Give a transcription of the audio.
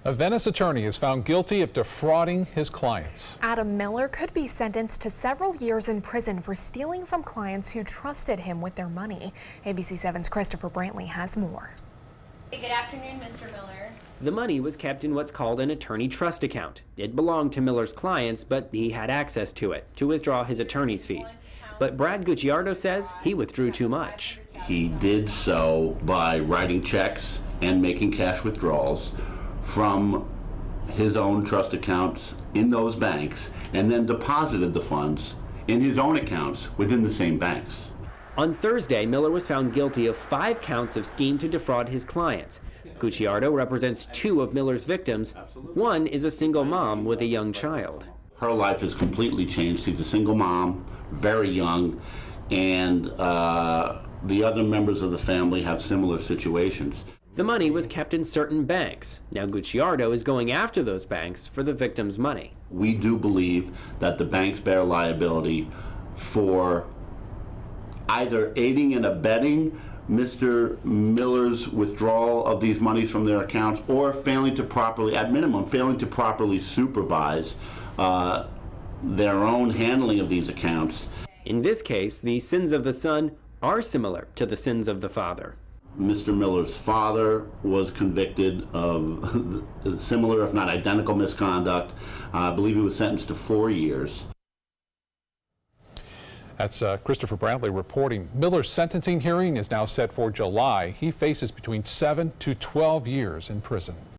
A Venice attorney is found guilty of defrauding his clients. Adam Miller could be sentenced to several years in prison for stealing from clients who trusted him with their money. ABC 7's Christopher Brantley has more. Good afternoon, Mr. Miller. The money was kept in what's called an attorney trust account. It belonged to Miller's clients, but he had access to it to withdraw his attorney's fees. But Brad Gucciardo says he withdrew too much. He did so by writing checks and making cash withdrawals from his own trust accounts in those banks, and then deposited the funds in his own accounts within the same banks. On Thursday, Miller was found guilty of 5 counts of scheme to defraud his clients. Gucciardo represents 2 of Miller's victims. One is a single mom with a young child. Her life has completely changed. She's a single mom, very young, and the other members of the family have similar situations. The money was kept in certain banks. Now Gucciardo is going after those banks for the victim's money. We do believe that the banks bear liability for either aiding and abetting Mr. Miller's withdrawal of these monies from their accounts, or failing to properly, at minimum, failing to properly supervise their own handling of these accounts. In this case, the sins of the son are similar to the sins of the father. Mr. Miller's father was convicted of similar, if not identical, misconduct. I believe he was sentenced to 4 years. That's Christopher Brantley reporting. Miller's sentencing hearing is now set for July. He faces between 7 to 12 years in prison.